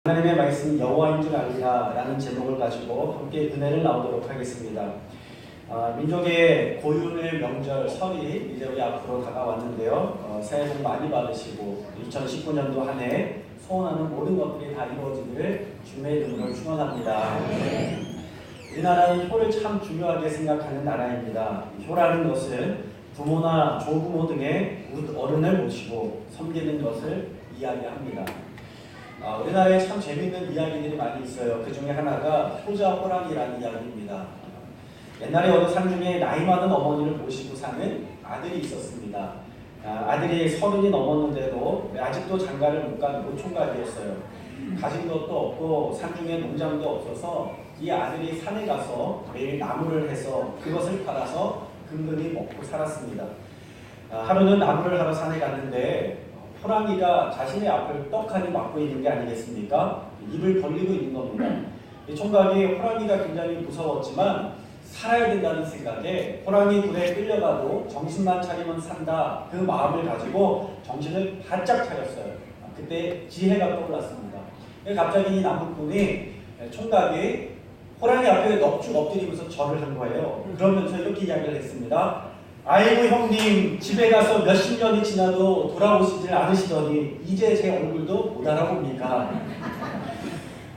하나님의 말씀 여호와인 줄 알리라 라는 제목을 가지고 함께 은혜를 나누도록 하겠습니다. 민족의 고유의 명절 설이 이제 우리 앞으로 다가왔는데요. 새해 복 많이 받으시고 2019년도 한 해 소원하는 모든 것들이 다 이루어지기를 주님의 이름으로 축원합니다. 우리나라는 효를 참 중요하게 생각하는 나라입니다. 효라는 것은 부모나 조부모 등의 어른을 모시고 섬기는 것을 이야기합니다. 우리나라에 참 재미있는 이야기들이 많이 있어요. 그 중에 하나가 효자 호랑이라는 이야기입니다. 옛날에 어느 산 중에 나이 많은 어머니를 모시고 사는 아들이 있었습니다. 아들이 30이 넘었는데도 아직도 장가를 못 간 노총각이었어요. 가진 것도 없고 산 중에 농장도 없어서 이 아들이 산에 가서 매일 나무를 해서 그것을 팔아서 근근히 먹고 살았습니다. 하루는 나무를 하러 산에 갔는데 호랑이가 자신의 앞을 떡하니 막고 있는 게 아니겠습니까? 입을 벌리고 있는 겁니다. 이 총각이 호랑이가 굉장히 무서웠지만 살아야 된다는 생각에 호랑이 굴에 끌려가도 정신만 차리면 산다, 그 마음을 가지고 정신을 바짝 차렸어요. 그때 지혜가 떠올랐습니다. 갑자기 이 나무꾼이 총각이 호랑이 앞에 넙죽 엎드리면서 절을 한 거예요. 그러면서 이렇게 이야기를 했습니다. 아이고 형님, 집에 가서 몇십 년이 지나도 돌아오시질 않으시더니 이제 제 얼굴도 못 알아봅니까?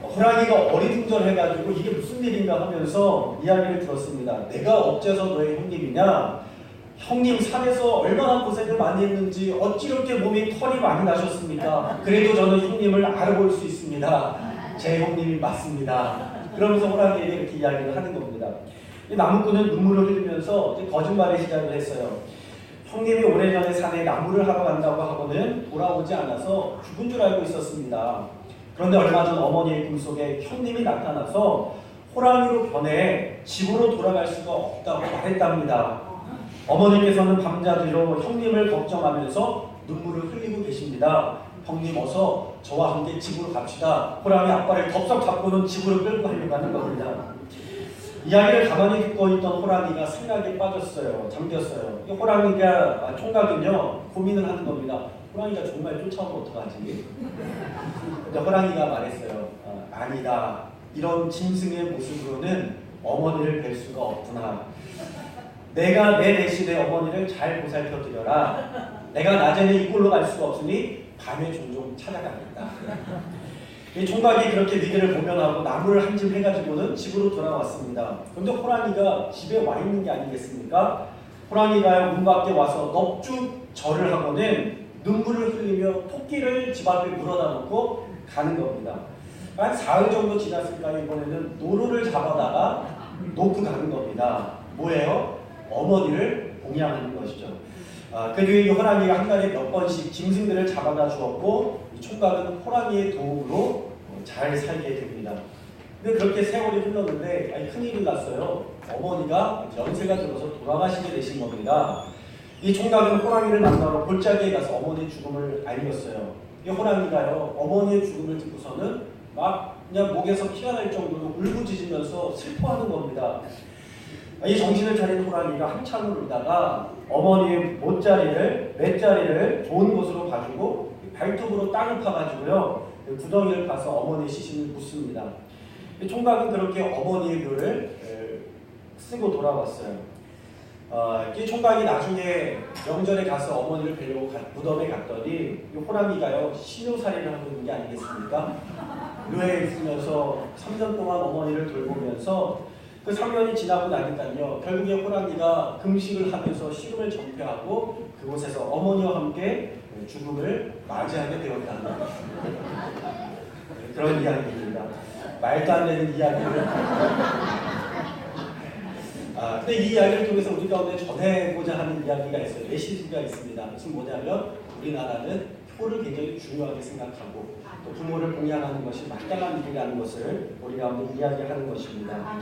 호랑이가 어리둥절해가지고 이게 무슨 일인가 하면서 이야기를 들었습니다. 내가 어째서 너의 형님이냐? 형님 산에서 얼마나 고생을 많이 했는지 어찌 이렇게 몸이 털이 많이 나셨습니까? 그래도 저는 형님을 알아볼 수 있습니다. 제 형님이 맞습니다. 그러면서 호랑이에게 이렇게 이야기를 하는 겁니다. 이 나무꾼은 눈물을 흘리면서 거짓말을 시작을 했어요. 형님이 오래전에 산에 나무를 하러 간다고 하고는 돌아오지 않아서 죽은 줄 알고 있었습니다. 그런데 얼마 전 어머니의 꿈속에 형님이 나타나서 호랑이로 변해 집으로 돌아갈 수가 없다고 말했답니다. 어머니께서는 밤자기로 형님을 걱정하면서 눈물을 흘리고 계십니다. 형님 어서 저와 함께 집으로 갑시다. 호랑이 아빠를 덥석 잡고는 집으로 끌고 가려고 하는 겁니다. 이야기를 가만히 듣고 있던 호랑이가 생각에 빠졌어요. 잠겼어요. 이 호랑이가 총각은요 고민을 하는 겁니다. 호랑이가 정말 쫓아오면 어떡하지? 근데 호랑이가 말했어요. 아니다. 이런 짐승의 모습으로는 어머니를 뵐 수가 없구나. 내가 내 대신에 어머니를 잘 보살펴 드려라. 내가 낮에는 이꼴로 갈 수가 없으니 밤에 종종 찾아가겠다. 이 총각이 그렇게 니들을 보면하고 나무를 한 집 해가지고는 집으로 돌아왔습니다. 그런데 호랑이가 집에 와 있는 게 아니겠습니까? 호랑이가 문 밖에 와서 넙죽 절을 하고는 눈물을 흘리며 토끼를 집 앞에 물어다 놓고 가는 겁니다. 한 사흘 정도 지났을까 이번에는 노루를 잡아다가 놓고 가는 겁니다. 뭐예요? 어머니를 봉양하는 것이죠. 그 뒤에 이 호랑이가 한 달에 몇 번씩 짐승들을 잡아다 주었고 이 총각은 호랑이의 도움으로 잘 살게 됩니다. 근데 그렇게 세월이 흘렀는데 큰일이 났어요. 어머니가 연세가 들어서 돌아가시게 되신 겁니다. 이 총각은 호랑이를 만나러 골짜기에 가서 어머니의 죽음을 알렸어요. 이 호랑이가요 어머니의 죽음을 듣고서는 막 그냥 목에서 피가 날 정도로 울부짖으면서 슬퍼하는 겁니다. 이 정신을 차린 호랑이가 한참을 울다가 어머니의 맷자리를 좋은 곳으로 봐주고 발톱으로 땅을 파가지고요 구덩이를 파서 어머니의 시신을 묻습니다. 총각은 그렇게 어머니의 묘를 쓰고 돌아왔어요. 이 총각이 나중에 명절에 가서 어머니를 뵈려고 무덤에 갔더니 이 호랑이가요 신효살이를 하고 있는 게 아니겠습니까? 묘에 있으면서 3년 동안 어머니를 돌보면서 그 3년이 지나고 나니까요 결국에 호랑이가 금식을 하면서 식음을 정폐하고 그곳에서 어머니와 함께 죽음을 맞이하게 되었다는 그런 이야기입니다. 말도 안 되는 이야기를 근데 이 이야기를 통해서 우리 가운데 전해보자 하는 이야기가 있어요. 메시지가 있습니다. 그것은 뭐냐면 우리나라는 효를 굉장히 중요하게 생각하고 또 부모를 봉양하는 것이 마땅한 일이라는 것을 우리 가운데 이야기하는 것입니다.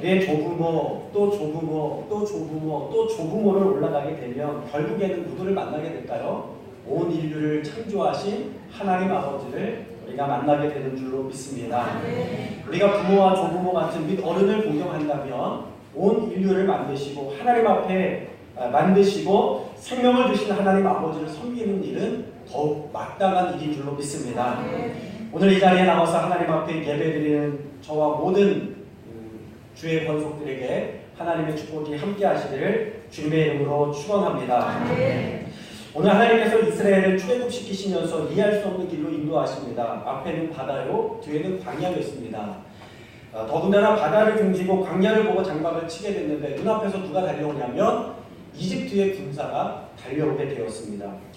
내 조부모, 또 조부모, 또 조부모, 또 조부모를 올라가게 되면 결국에는 누구를 만나게 될까요? 온 인류를 창조하신 하나님 아버지를 우리가 만나게 되는 줄로 믿습니다. 우리가 부모와 조부모 같은 및 어른을 공경한다면 온 인류를 만드시고 하나님 앞에 만드시고 생명을 주신 하나님 아버지를 섬기는 일은 더욱 마땅한 일인 줄로 믿습니다. 오늘 이 자리에 나와서 하나님 앞에 예배드리는 저와 모든 주의 권속들에게 하나님의 축복이 함께 하시기를 주님의 이름으로 축원합니다. 오늘 하나님께서 이스라엘을 출애굽시키시면서 이해할 수 없는 길로 인도하십니다. 앞에는 바다요, 뒤에는 광야였습니다. 더군다나 바다를 등지고 광야를 보고 장막을 치게 됐는데 눈앞에서 누가 달려오냐면 이집트의 군사가 달려오게 되었습니다.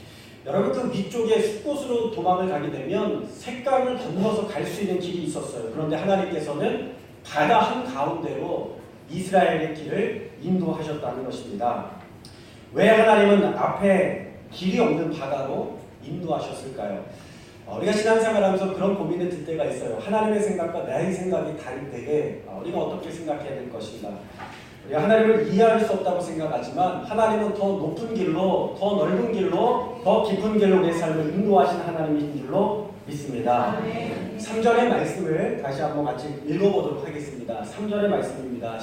여러분, 그 위쪽에 숲곳으로 도망을 가게 되면 색강을 건너서 갈 수 있는 길이 있었어요. 그런데 하나님께서는 바다 한가운데로 이스라엘의 길을 인도하셨다는 것입니다. 왜 하나님은 앞에 길이 없는 바다로 인도하셨을까요? 우리가 신앙생활하면서 그런 고민을 들 때가 있어요. 하나님의 생각과 나의 생각이 다를 때에 우리가 어떻게 생각해야 될 것인가? 우리가 하나님을 이해할 수 없다고 생각하지만 하나님은 더 높은 길로, 더 넓은 길로, 더 깊은 길로 우리의 삶을 인도하신 하나님인 줄로 믿습니다. 3절의 말씀을 다시 한번 같이 읽어보도록 하겠습니다. 3절의 말씀입니다.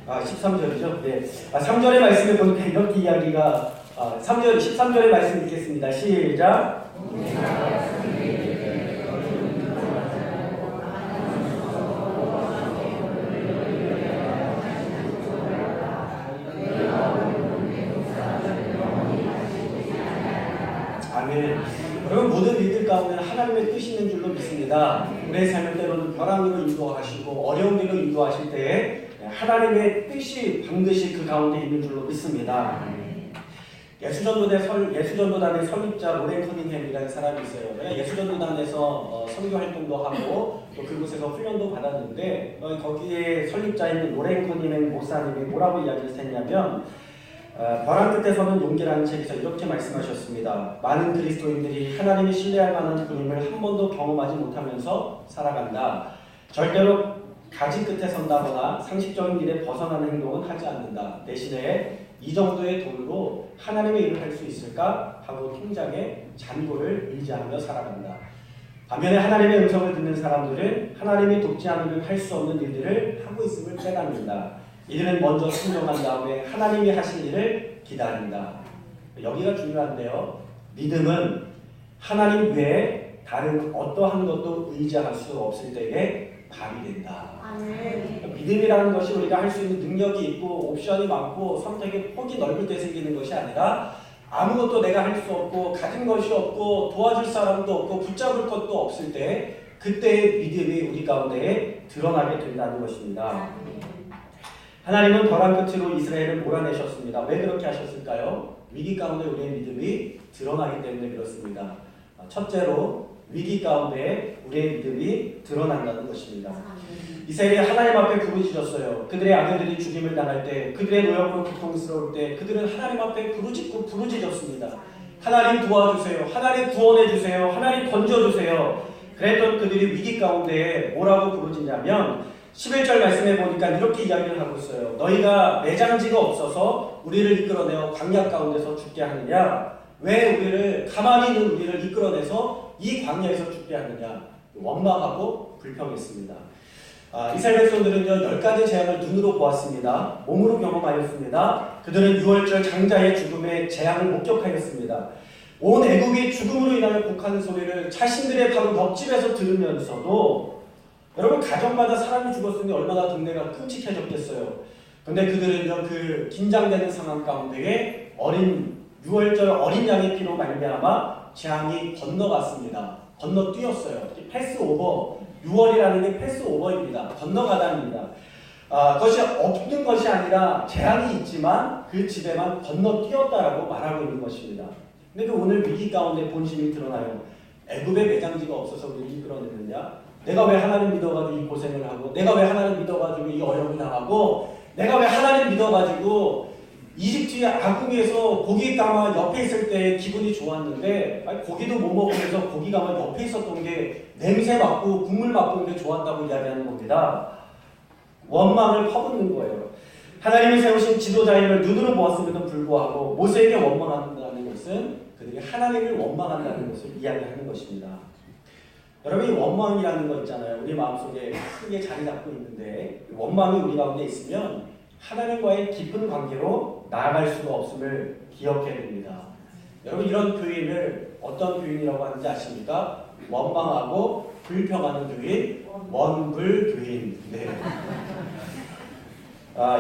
13절이죠. 네. 3절의 말씀을 보니까 이렇게 이야기가 13절의 말씀 읽겠습니다. 시작. 아멘. 여러분, 모든 일들 가운데는 하나님의 뜻이 있는 줄로 믿습니다. 우리의 삶을 때로는 벼랑으로 인도하시고 어려운 길로 인도하실 때에 하나님의 뜻이 반드시 그 가운데 있는 줄로 믿습니다. 예수전도단의 설립자 로렌 커닝햄이라는 사람이 있어요. 예수전도단에서 선교 활동도 하고 또 그곳에서 훈련도 받았는데 거기에 설립자인 로렌 커닝햄 목사님이 뭐라고 이야기를 했냐면 벼랑 끝에서는 용기라는 책에서 이렇게 말씀하셨습니다. 많은 그리스도인들이 하나님이 신뢰할 만한 분임을 한 번도 경험하지 못하면서 살아간다. 절대로 가지 끝에 선다거나 상식적인 길에 벗어나는 행동은 하지 않는다. 대신에 이 정도의 돈으로 하나님의 일을 할 수 있을까? 하고 통장에 잔고를 의지하며 살아간다. 반면에 하나님의 음성을 듣는 사람들은 하나님이 돕지 않으면 할 수 없는 일들을 하고 있음을 깨닫는다. 이들은 먼저 순종한 다음에 하나님이 하신 일을 기다린다. 여기가 중요한데요. 믿음은 하나님 외에 다른 어떠한 것도 의지할 수 없을 때에 발휘된다. 믿음이라는 것이 우리가 할 수 있는 능력이 있고 옵션이 많고 선택의 폭이 넓을 때 생기는 것이 아니라 아무것도 내가 할 수 없고 가진 것이 없고 도와줄 사람도 없고 붙잡을 것도 없을 때 그때의 믿음이 우리 가운데 드러나게 된다는 것입니다. 하나님은 벼랑 끝으로 이스라엘을 몰아내셨습니다. 왜 그렇게 하셨을까요? 위기 가운데 우리의 믿음이 드러나기 때문에 그렇습니다. 첫째로 위기 가운데 우리의 믿음이 드러난다는 것입니다. 이스라엘이 하나님 앞에 부르짖었어요. 그들의 아들들이 죽임을 당할 때, 그들의 노역으로 고통스러울 때 그들은 하나님 앞에 부르짖었습니다. 하나님 도와주세요. 하나님 구원해주세요. 하나님 건져주세요. 그랬던 그들이 위기 가운데 뭐라고 부르짖냐면 11절 말씀해 보니까 이렇게 이야기를 하고 있어요. 너희가 매장지가 없어서 우리를 이끌어내어 광야 가운데서 죽게 하느냐? 왜 우리를 가만히 있는 우리를 이끌어내서 이 광야에서 죽게 하느냐? 원망하고 불평했습니다. 이스라엘 백성들은요 10가지 재앙을 눈으로 보았습니다. 몸으로 경험하였습니다. 그들은 6월절 장자의 죽음의 재앙을 목격하였습니다. 온 애국이 죽음으로 인하여 곡하는 소리를 자신들의 바로 옆집에서 들으면서도 여러분 가정마다 사람이 죽었으니 얼마나 동네가 끔찍해졌겠어요. 근데 그들은요 그 긴장되는 상황 가운데에 6월절 어린 양의 피로 말미암아 재앙이 건너갔습니다. 건너뛰었어요. 패스오버. 6월이라는 게 패스오버입니다. 건너가다입니다. 그것이 없는 것이 아니라 재앙이 있지만 그 집에만 건너뛰었다라고 말하고 있는 것입니다. 근데 그 오늘 위기 가운데 본심이 드러나요. 애굽에 매장지가 없어서 우리를 이끌어내느냐? 내가 왜 하나님 믿어가지고 이 고생을 하고, 내가 왜 하나님 믿어가지고 이 어려움을 당하고, 내가 왜 하나님 믿어가지고 이집트의 아궁이에서 고기 가마 옆에 있을 때 기분이 좋았는데 고기도 못 먹으면서 고기 가마 옆에 있었던 게 냄새 맡고 국물 맛보는 게 좋았다고 이야기하는 겁니다. 원망을 퍼붓는 거예요. 하나님이 세우신 지도자임을 눈으로 보았음에도 불구하고 모세에게 원망한다는 것은 그들이 하나님을 원망한다는 것을 이야기하는 것입니다. 여러분, 이 원망이라는 거 있잖아요. 우리 마음속에 크게 자리 잡고 있는데 원망이 우리 가운데 있으면 하나님과의 깊은 관계로 나아갈 수가 없음을 기억해야 됩니다. 여러분 이런 교인을 어떤 교인이라고 하는지 아십니까? 원망하고 불평하는 교인, 원불교인. 네.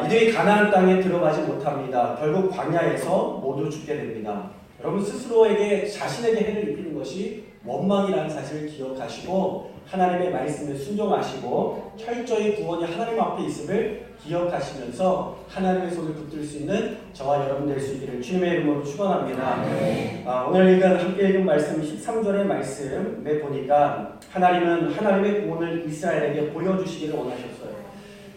이들이 가나안 땅에 들어가지 못합니다. 결국 광야에서 모두 죽게 됩니다. 여러분 스스로에게 자신에게 해를 입히는 것이 원망이라는 사실을 기억하시고 하나님의 말씀에 순종하시고 철저히 구원이 하나님 앞에 있음을 기억하시면서 하나님의 손을 붙들 수 있는 저와 여러분 될 수 있기를 주님의 이름으로 축원합니다. 오늘 함께 읽은 말씀 13절의 말씀에 보니까 하나님은 하나님의 구원을 이스라엘에게 보여주시기를 원하셨어요.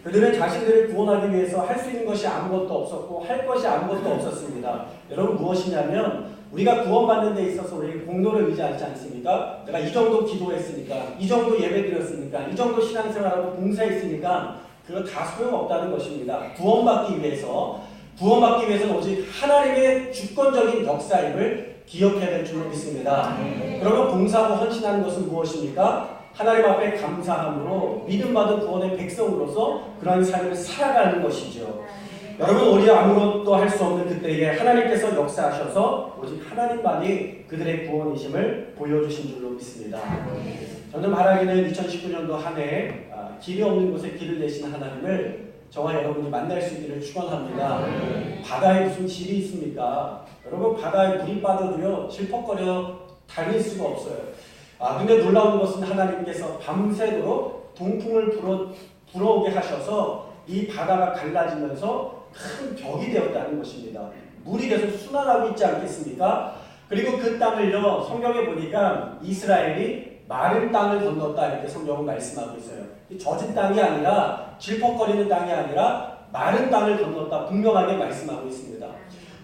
그들은 자신들을 구원하기 위해서 할 수 있는 것이 아무것도 없었고 할 것이 아무것도 없었습니다. 여러분 무엇이냐면 우리가 구원받는 데 있어서 우리 공로를 의지하지 않습니까? 내가 이 정도 기도했으니까, 이 정도 예배드렸으니까, 이 정도 신앙생활하고 봉사했으니까 그거 다 소용없다는 것입니다. 구원받기 위해서는 오직 하나님의 주권적인 역사임을 기억해야 될 줄로 믿습니다. 그러면 봉사하고 헌신하는 것은 무엇입니까? 하나님 앞에 감사함으로 믿음받은 구원의 백성으로서 그러한 삶을 살아가는 것이죠. 여러분 우리 아무것도 할 수 없는 그때에 하나님께서 역사하셔서 오직 하나님만이 그들의 구원이심을 보여주신 줄로 믿습니다. 저는 바라기는 2019년도 한 해 길이 없는 곳에 길을 내신 하나님을 저와 여러분이 만날 수 있기를 축원합니다. 바다에 무슨 집이 있습니까? 여러분 바다에 물이 빠져도요 질퍽거려 다닐 수가 없어요. 근데 놀라운 것은 하나님께서 밤새도록 동풍을 불어오게 하셔서 이 바다가 갈라지면서 큰 벽이 되었다는 것입니다. 물이 계속 순환하고 있지 않겠습니까? 그리고 그 땅을요 성경에 보니까 이스라엘이 마른 땅을 건넜다 이렇게 성경은 말씀하고 있어요. 젖은 땅이 아니라 질퍽거리는 땅이 아니라 마른 땅을 건넜다 분명하게 말씀하고 있습니다.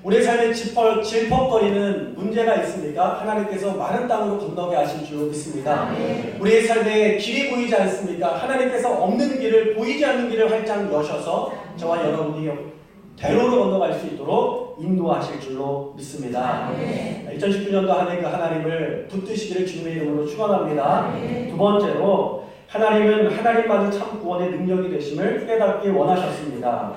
우리의 삶에 질퍽거리는 문제가 있습니까? 하나님께서 마른 땅으로 건너게 하실 줄 믿습니다. 우리의 삶에 길이 보이지 않습니까? 하나님께서 없는 길을, 보이지 않는 길을 활짝 여셔서 저와 여러분이 대로로 건너갈 수 있도록 인도하실 줄로 믿습니다. 2019년도 한 해 그 하나님을 붙드시기를 주님의 이름으로 축원합니다. 두 번째로 하나님은 하나님만이 참 구원의 능력이 되심을 깨닫기 원하셨습니다.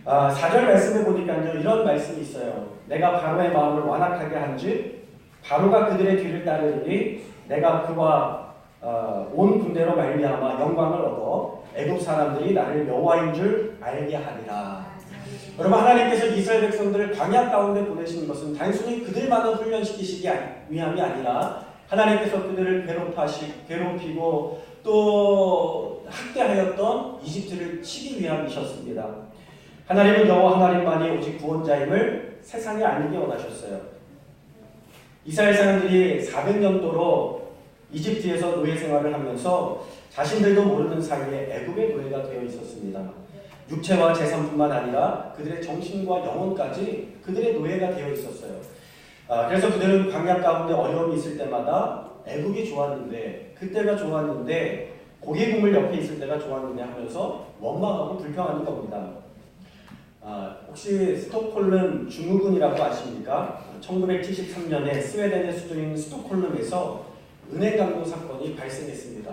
4절 말씀에 보니까요 이런 말씀이 있어요. 내가 바로의 마음을 완악하게 한즉 바로가 그들의 뒤를 따르니 내가 그와 온 군대로 말미암아 영광을 얻어 애굽 사람들이 나를 여호와인 줄 알게 하리라. 여러분 하나님께서 이스라엘 백성들을 광야 가운데 보내신 것은 단순히 그들만을 훈련시키시기 위함이 아니라 하나님께서 그들을 괴롭히고 또 학대하였던 이집트를 치기 위함이셨습니다. 하나님은 여호와 하나님만이 오직 구원자임을 세상에 알리기 원하셨어요. 이스라엘 사람들이 400년도로 이집트에서 노예 생활을 하면서 자신들도 모르는 사이에 애굽의 노예가 되어 있었습니다. 육체와 재산뿐만 아니라 그들의 정신과 영혼까지 그들의 노예가 되어 있었어요. 그래서 그들은 광야 가운데 어려움이 있을 때마다 애굽이 좋았는데 그때가 좋았는데 고기 국물 옆에 있을 때가 좋았는데 하면서 원망하고 불평하는 겁니다. 혹시 스톡홀름 증후군이라고 아십니까? 1973년에 스웨덴의 수도인 스톡홀름에서 은행 강도 사건이 발생했습니다.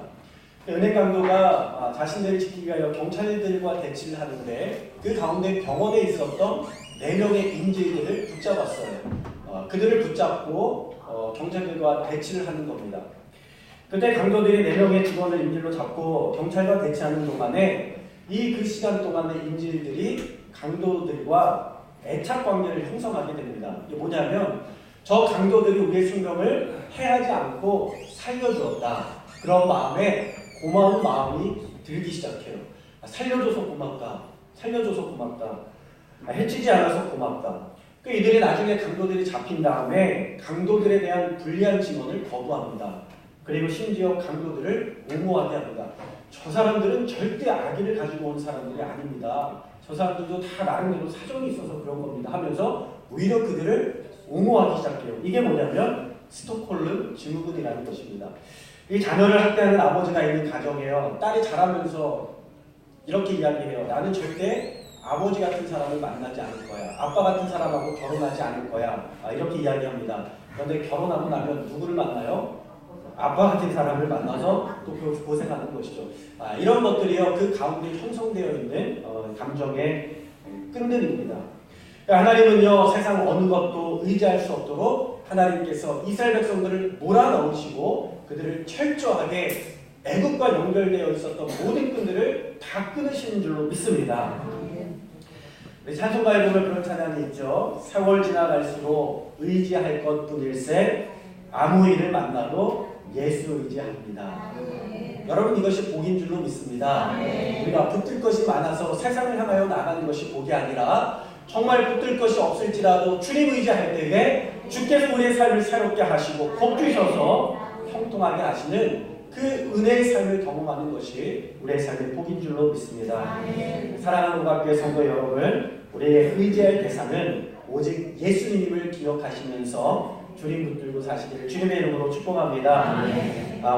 은행 강도가 자신들을 지키기 위하여 경찰들과 대치를 하는데 그 가운데 병원에 있었던 4명의 인질들을 붙잡았어요. 그들을 붙잡고 경찰들과 대치를 하는 겁니다. 그때 강도들이 4명의 직원을 인질로 잡고 경찰과 대치하는 동안에 그 시간 동안에 인질들이 강도들과 애착 관계를 형성하게 됩니다. 이게 뭐냐면 저 강도들이 우리의 생명을 해하지 않고 살려주었다. 그런 마음에 고마운 마음이 들기 시작해요. 살려줘서 고맙다. 살려줘서 고맙다. 해치지 않아서 고맙다. 이들이 나중에 강도들이 잡힌 다음에 강도들에 대한 불리한 증언을 거부합니다. 그리고 심지어 강도들을 옹호하게 합니다. 저 사람들은 절대 악의를 가지고 온 사람들이 아닙니다. 저 사람들도 다 나름대로 사정이 있어서 그런 겁니다 하면서 오히려 그들을 옹호하기 시작해요. 이게 뭐냐면 스톡홀름 증후군이라는 것입니다. 이 자녀를 학대하는 아버지가 있는 가정에요. 딸이 자라면서 이렇게 이야기해요. 나는 절대 아버지 같은 사람을 만나지 않을 거야. 아빠 같은 사람하고 결혼하지 않을 거야. 이렇게 이야기합니다. 그런데 결혼하고 나면 누구를 만나요? 아빠 같은 사람을 만나서 또 고생하는 것이죠. 이런 것들이요 그 가운데 형성되어 있는 감정의 끈들입니다. 그러니까 하나님은요 세상 어느 것도 의지할 수 없도록 하나님께서 이스라엘 백성들을 몰아넣으시고 그들을 철저하게 애국과 연결되어 있었던 모든 끈들을 다 끊으시는 줄로 믿습니다. 찬송가에 보면 그런 찬양이 있죠. 세월 지나갈수록 의지할 것뿐일세 아무 일을 만나도 예수 의지합니다. 여러분, 이것이 복인 줄로 믿습니다. 우리가 붙들 것이 많아서 세상을 향하여 나가는 것이 복이 아니라 정말 붙들 것이 없을지라도 주님 의지할 때에 주께서 우리의 삶을 새롭게 하시고 복 주셔서 형통하게 하시는 그 은혜의 삶을 경험하는 것이 우리의 삶의 복인 줄로 믿습니다. 사랑하는 고학교의 성도 여러분, 우리의 의지할 대상은 오직 예수님을 기억하시면서 주님 붙들고 사시기를 주님의 이름으로 축복합니다.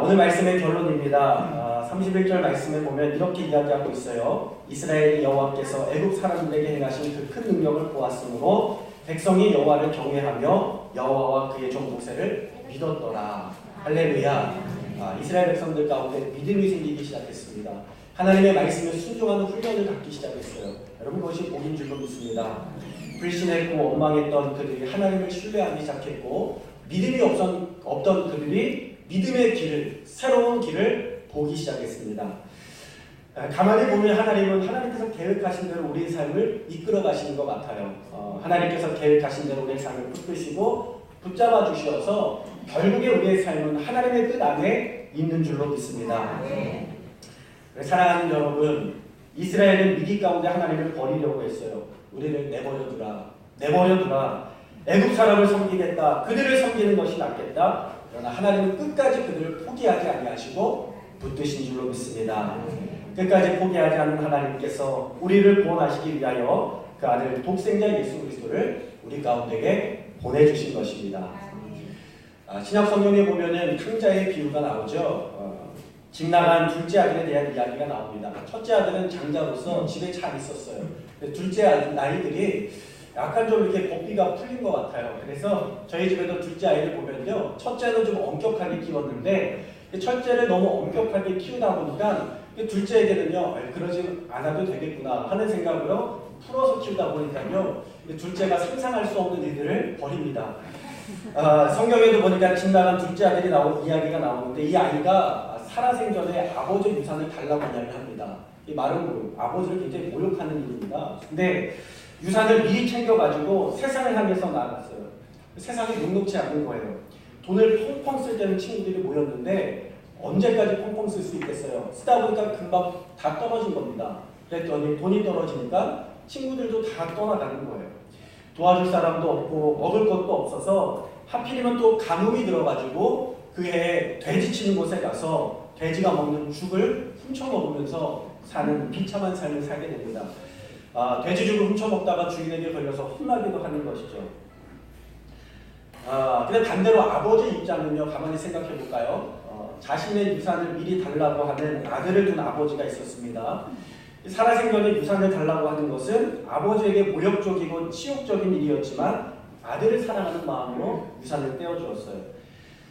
오늘 말씀의 결론입니다. 31절 말씀에 보면 이렇게 이야기하고 있어요. 이스라엘이 여호와께서 애굽 사람들에게 행하신 그 큰 능력을 보았으므로 백성이 여호와를 경외하며 여호와와 그의 종 모세를 믿었더라. 할렐루야. 이스라엘 백성들 가운데 믿음이 생기기 시작했습니다. 하나님의 말씀에 순종하는 훈련을 갖기 시작했어요. 여러분, 그것이 복인 줄로 믿습니다. 불신했고 원망했던 그들이 하나님을 신뢰하기 시작했고 믿음이 없던 그들이 믿음의 길을, 새로운 길을 보기 시작했습니다. 가만히 보면 하나님께서 계획하신 대로 우리의 삶을 이끌어 가시는 것 같아요. 하나님께서 계획하신 대로 우리의 삶을 붙드시고 붙잡아 주셔서 결국에 우리의 삶은 하나님의 뜻 안에 있는 줄로 믿습니다. 사랑하는 여러분, 이스라엘은 위기 가운데 하나님을 버리려고 했어요. 우리를 내버려두라. 애국 사람을 섬기겠다. 그들을 섬기는 것이 낫겠다. 그러나 하나님은 끝까지 그들을 포기하지 아니하시고 붙드신 줄로 믿습니다. 끝까지 포기하지 않는 하나님께서 우리를 구원하시기 위하여 그 아들 독생자 예수 그리스도를 우리 가운데에 보내주신 것입니다. 신약 성경에 보면은 탕자의 비유가 나오죠. 집 나간 둘째 아들에 대한 이야기가 나옵니다. 첫째 아들은 장자로서 집에 잘 있었어요. 둘째 아이들이 약간 좀 이렇게 복비가 풀린 것 같아요. 그래서 저희 집에도 둘째 아이를 보면요, 첫째는 좀 엄격하게 키웠는데 첫째를 너무 엄격하게 키우다 보니까 둘째에게는요, 그러지 않아도 되겠구나 하는 생각으로 풀어서 키우다 보니까요, 둘째가 상상할 수 없는 일들을 벌입니다. 성경에도 보니까 집 나간 둘째 아들이 이야기가 나오는데 이 아이가 살아생전에 아버지 유산을 달라고 이야기합니다. 이 말은 아버지를 굉장히 모욕하는 일입니다. 근데 유산을 미리 챙겨가지고 세상을 향해서 나갔어요. 세상이 녹록지 않은 거예요. 돈을 펑펑 쓸 때는 친구들이 모였는데 언제까지 펑펑 쓸 수 있겠어요? 쓰다 보니까 금방 다 떨어진 겁니다. 그랬더니 돈이 떨어지니까 친구들도 다 떠나가는 거예요. 도와줄 사람도 없고 먹을 것도 없어서 하필이면 또 가뭄이 들어가지고 그 해에 돼지 치는 곳에 가서 돼지가 먹는 죽을 훔쳐먹으면서 사는 비참한 삶을 살게 됩니다. 돼지죽을 훔쳐먹다가 주인에게 걸려서 혼나기도 하는 것이죠. 근데 반대로 아버지 입장은요, 가만히 생각해 볼까요? 자신의 유산을 미리 달라고 하는 아들을 둔 아버지가 있었습니다. 살아생전에 유산을 달라고 하는 것은 아버지에게 모욕적이고 치욕적인 일이었지만 아들을 사랑하는 마음으로 유산을 떼어주었어요.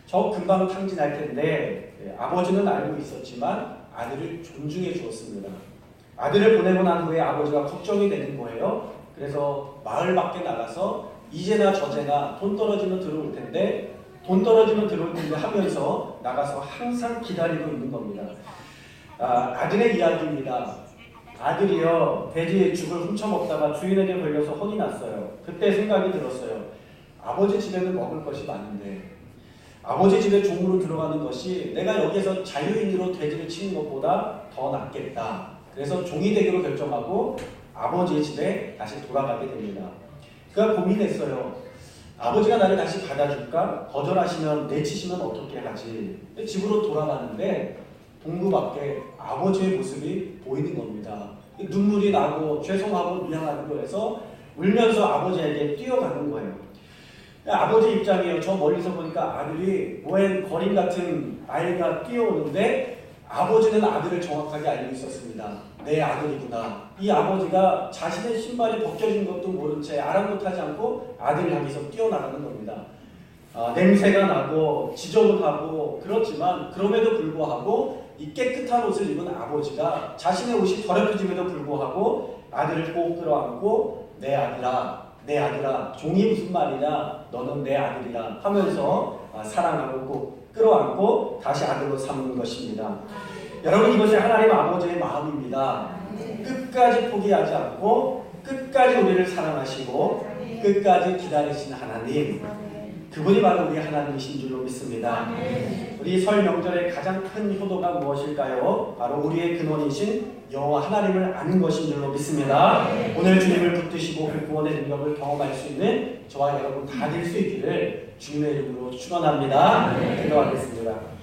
저 금방 탕진할 텐데 아버지는 알고 있었지만 아들을 존중해 주었습니다. 아들을 보내고 난 후에 아버지가 걱정이 되는 거예요. 그래서 마을 밖에 나가서 이제나 저제나 돈 떨어지면 들어올 텐데 하면서 나가서 항상 기다리고 있는 겁니다. 아들의 이야기입니다. 아들이요, 돼지의 죽을 훔쳐먹다가 주인에게 걸려서 혼이 났어요. 그때 생각이 들었어요. 아버지 집에는 먹을 것이 많은데 아버지 집에 종으로 들어가는 것이 내가 여기서 자유인으로 돼지를 치는 것보다 더 낫겠다. 그래서 종이 되기로 결정하고 아버지의 집에 다시 돌아가게 됩니다. 그가 고민했어요. 아버지가 나를 다시 받아줄까? 거절하시면 내치시면 어떻게 하지? 집으로 돌아가는데 동구 밖에 아버지의 모습이 보이는 겁니다. 눈물이 나고 죄송하고 미안하고 해서 울면서 아버지에게 뛰어가는 거예요. 아버지 입장이에요. 저 멀리서 보니까 아들이 모엔 거린 같은 아이가 뛰어오는데 아버지는 아들을 정확하게 알고 있었습니다. 내 아들이구나. 이 아버지가 자신의 신발이 벗겨진 것도 모른 채 아랑곳하지 않고 아들을 향해서 뛰어나가는 겁니다. 냄새가 나고 지저분하고 그렇지만 그럼에도 불구하고 이 깨끗한 옷을 입은 아버지가 자신의 옷이 더럽혀짐에도 불구하고 아들을 꼭 끌어안고 내 아들아 내 아들아, 종이 무슨 말이냐, 너는 내 아들이라 하면서 사랑하고 꼭 끌어안고 다시 아들로 삼는 것입니다. 여러분, 이것이 하나님 아버지의 마음입니다. 끝까지 포기하지 않고 끝까지 우리를 사랑하시고 끝까지 기다리신 하나님, 그분이 바로 우리 하나님이신 줄로 믿습니다. 우리 설 명절의 가장 큰 효도가 무엇일까요? 바로 우리의 근원이신 여호와 하나님을 아는 것인 줄로 믿습니다. 오늘 주님을 붙드시고 그 구원의 능력을 경험할 수 있는 저와 여러분 다 될 수 있기를 주님의 이름으로 축원합니다. 기도하겠습니다.